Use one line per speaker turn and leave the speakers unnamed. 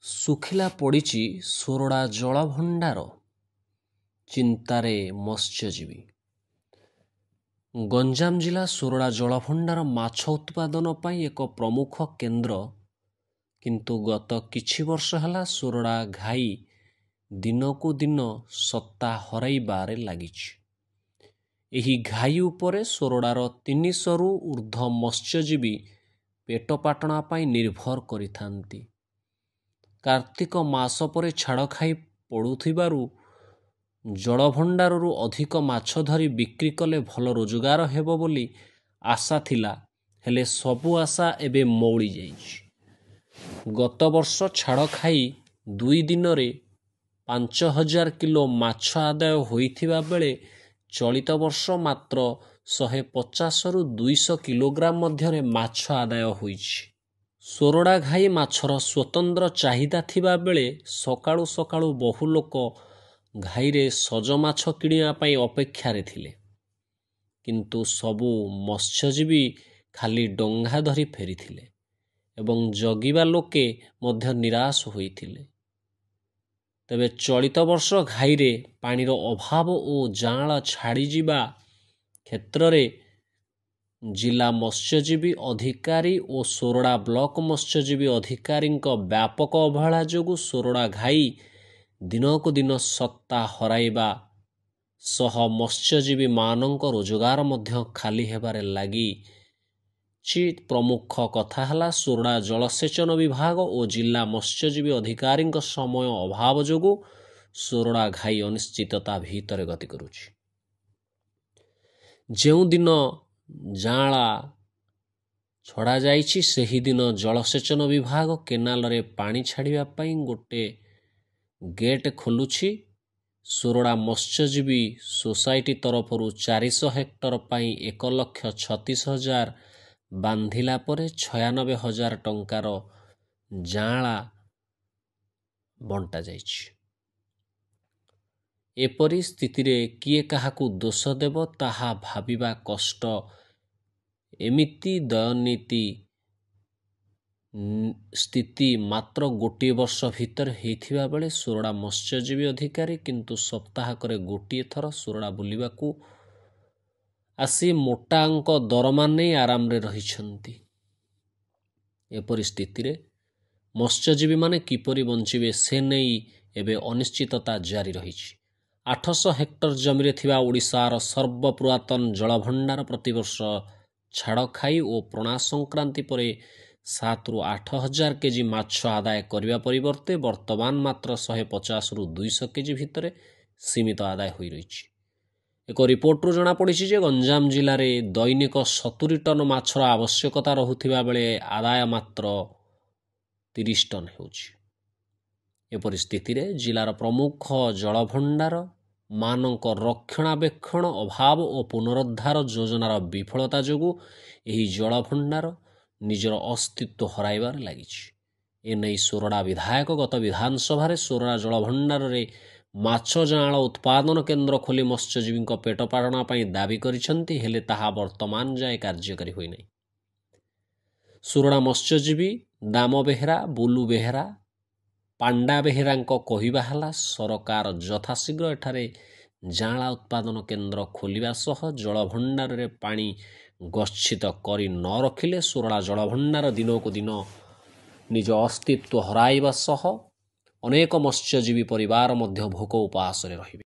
ଶୁଖିଲା ପଡ଼ିଛି ସୋରଡ଼ା ଜଳଭଣ୍ଡାର, ଚିନ୍ତାରେ ମତ୍ସ୍ୟଜୀବୀ। ଗଞ୍ଜାମ ଜିଲ୍ଲା ସୋରଡ଼ା ଜଳଭଣ୍ଡାର ମାଛ ଉତ୍ପାଦନ ପାଇଁ ଏକ ପ୍ରମୁଖ କେନ୍ଦ୍ର। କିନ୍ତୁ ଗତ କିଛି ବର୍ଷ ହେଲା ସୋରଡ଼ା ଘାଇ ଦିନକୁ ଦିନ ସତ୍ତା ହରାଇବାରେ ଲାଗିଛି। ଏହି ଘାଇ ଉପରେ ସୋରଡ଼ାର 300ରୁ ଊର୍ଦ୍ଧ୍ୱ ମତ୍ସ୍ୟଜୀବୀ ପେଟପାଟଣା ପାଇଁ ନିର୍ଭର କରିଥାନ୍ତି। କାର୍ତ୍ତିକ ମାସ ପରେ ଛାଡ଼ ଖାଇ ପଡ଼ୁଥିବାରୁ ଜଳଭଣ୍ଡାରରୁ ଅଧିକ ମାଛ ଧରି ବିକ୍ରି କଲେ ଭଲ ରୋଜଗାର ହେବ ବୋଲି ଆଶା ଥିଲା, ହେଲେ ସବୁ ଆଶା ଏବେ ମଉଳି ଯାଇଛି। ଗତ ବର୍ଷ ଛାଡ଼ ଖାଇ 2 ଦିନରେ 5000 କିଲୋ ମାଛ ଆଦାୟ ହୋଇଥିବା ବେଳେ ଚଳିତ ବର୍ଷ ମାତ୍ର 150ରୁ 200 କିଲୋଗ୍ରାମ ମଧ୍ୟରେ ମାଛ ଆଦାୟ ହୋଇଛି। ସୋରଡ଼ା ଘାଇ ମାଛର ସ୍ୱତନ୍ତ୍ର ଚାହିଦା ଥିବା ବେଳେ ସକାଳୁ ସକାଳୁ ବହୁ ଲୋକ ଘାଇରେ ସଜ ମାଛ କିଣିବା ପାଇଁ ଅପେକ୍ଷାରେ ଥିଲେ। କିନ୍ତୁ ସବୁ ମତ୍ସ୍ୟଜୀବୀ ଖାଲି ଡଙ୍ଗା ଧରି ଫେରିଥିଲେ ଏବଂ ଜଗିବା ଲୋକେ ମଧ୍ୟ ନିରାଶ ହୋଇଥିଲେ। ତେବେ ଚଳିତ ବର୍ଷ ଘାଇରେ ପାଣିର ଅଭାବ ଓ ଯାଆଁଳ ଛାଡ଼ିଯିବା କ୍ଷେତ୍ରରେ ଜିଲ୍ଲା ମତ୍ସ୍ୟଜୀବୀ ଅଧିକାରୀ ଓ ସୋରଡ଼ା ବ୍ଲକ ମତ୍ସ୍ୟଜୀବୀ ଅଧିକାରୀଙ୍କ ବ୍ୟାପକ ଅବହେଳା ଯୋଗୁଁ ସୋରଡ଼ା ଘାଇ ଦିନକୁ ଦିନ ସତ୍ତା ହରାଇବା ସହ ମତ୍ସ୍ୟଜୀବୀମାନଙ୍କ ରୋଜଗାର ମଧ୍ୟ ଖାଲି ହେବାରେ ଲାଗିଛି। ପ୍ରମୁଖ କଥା ହେଲା ସୋରଡ଼ା ଜଳସେଚନ ବିଭାଗ ଓ ଜିଲ୍ଲା ମତ୍ସ୍ୟଜୀବୀ ଅଧିକାରୀଙ୍କ ସମୟ ଅଭାବ ଯୋଗୁଁ ସୋରଡ଼ା ଘାଇ ଅନିଶ୍ଚିତତା ଭିତରେ ଗତି କରୁଛି। ଯେଉଁଦିନ ଯାଆଁଳା ଛଡ଼ାଯାଇଛି ସେହିଦିନ ଜଳସେଚନ ବିଭାଗ କେନାଲରେ ପାଣି ଛାଡ଼ିବା ପାଇଁ ଗୋଟେ ଗେଟ୍ ଖୋଲୁଛି। ସୋରଡ଼ା ମତ୍ସ୍ୟଜୀବୀ ସୋସାଇଟି ତରଫରୁ 400 ହେକ୍ଟର ପାଇଁ 1,36,000 ବାନ୍ଧିଲା ପରେ 96,000 ଟଙ୍କାର ଯାଆଁଳା ବଣ୍ଟା ଯାଇଛି। ଏପରି ସ୍ଥିତିରେ କିଏ କାହାକୁ ଦୋଷ ଦେବ ତାହା ଭାବିବା କଷ୍ଟ। ଏମିତି ଦୟନୀୟ ସ୍ଥିତି ମାତ୍ର ଗୋଟିଏ ବର୍ଷ ଭିତରେ ହୋଇଥିବା ବେଳେ ସୋରଡ଼ା ମତ୍ସ୍ୟଜୀବୀ ଅଧିକାରୀ କିନ୍ତୁ ସପ୍ତାହକରେ ଗୋଟିଏ ଥର ସୋରଡ଼ା ବୁଲିବାକୁ ଆସି ମୋଟା ଅଙ୍କ ଦରମା ନେଇ ଆରାମରେ ରହିଛନ୍ତି। ଏପରି ସ୍ଥିତିରେ ମତ୍ସ୍ୟଜୀବୀମାନେ କିପରି ବଞ୍ଚିବେ ସେ ନେଇ ଏବେ ଅନିଶ୍ଚିତତା ଜାରି ରହିଛି। 800 ହେକ୍ଟର ଜମିରେ ଥିବା ଓଡ଼ିଶାର ସର୍ବପୁରାତନ ଜଳଭଣ୍ଡାର ପ୍ରତିବର୍ଷ ଛାଡ଼ଖାଇ ଓ ପଣା ସଂକ୍ରାନ୍ତି ପରେ 7ରୁ 8 ହଜାର କେଜି ମାଛ ଆଦାୟ କରିବା ପରିବର୍ତ୍ତେ ବର୍ତ୍ତମାନ ମାତ୍ର 150ରୁ 200 କେଜି ଭିତରେ ସୀମିତ ଆଦାୟ ହୋଇ ରହିଛି। ଏକ ରିପୋର୍ଟରୁ ଜଣାପଡ଼ିଛି ଯେ ଗଞ୍ଜାମ ଜିଲ୍ଲାରେ ଦୈନିକ 70 ଟନ୍ ମାଛର ଆବଶ୍ୟକତା ରହୁଥିବା ବେଳେ ଆଦାୟ ମାତ୍ର 30 ଟନ୍ ହେଉଛି। ଏପରି ସ୍ଥିତିରେ ଜିଲ୍ଲାର ପ୍ରମୁଖ ଜଳଭଣ୍ଡାର ମାନଙ୍କ ରକ୍ଷଣାବେକ୍ଷଣ ଅଭାବ ଓ ପୁନରୁଦ୍ଧାର ଯୋଜନାର ବିଫଳତା ଯୋଗୁଁ ଏହି ଜଳଭଣ୍ଡାର ନିଜର ଅସ୍ତିତ୍ୱ ହରାଇବାରେ ଲାଗିଛି। ଏନେଇ ସୋରଡ଼ା ବିଧାୟକ ଗତ ବିଧାନସଭାରେ ସୋରଡ଼ା ଜଳଭଣ୍ଡାରରେ ମାଛ ଯାଆଁଳ ଉତ୍ପାଦନ କେନ୍ଦ୍ର ଖୋଲି ମତ୍ସ୍ୟଜୀବୀଙ୍କ ପେଟପାଟଣା ପାଇଁ ଦାବି କରିଛନ୍ତି, ହେଲେ ତାହା ବର୍ତ୍ତମାନ ଯାଏ କାର୍ଯ୍ୟକାରୀ ହୋଇନାହିଁ। ସୋରଡ଼ା ମତ୍ସ୍ୟଜୀବୀ ଦାମ ବେହେରା, ବୁଲୁ ବେହେରା, ପାଣ୍ଡା ବେହେରାଙ୍କ କହିବା ହେଲା ସରକାର ଯଥାଶୀଘ୍ର ଏଠାରେ ଯାଆଁଳା ଉତ୍ପାଦନ କେନ୍ଦ୍ର ଖୋଲିବା ସହ ଜଳଭଣ୍ଡାରରେ ପାଣି ଗଚ୍ଛିତ କରି ନ ରଖିଲେ ସୋରଡ଼ା ଜଳଭଣ୍ଡାର ଦିନକୁ ଦିନ ନିଜ ଅସ୍ତିତ୍ୱ ହରାଇବା ସହ ଅନେକ ମତ୍ସ୍ୟଜୀବୀ ପରିବାର ମଧ୍ୟ ଭୋକ ଉପାସରେ ରହିବେ।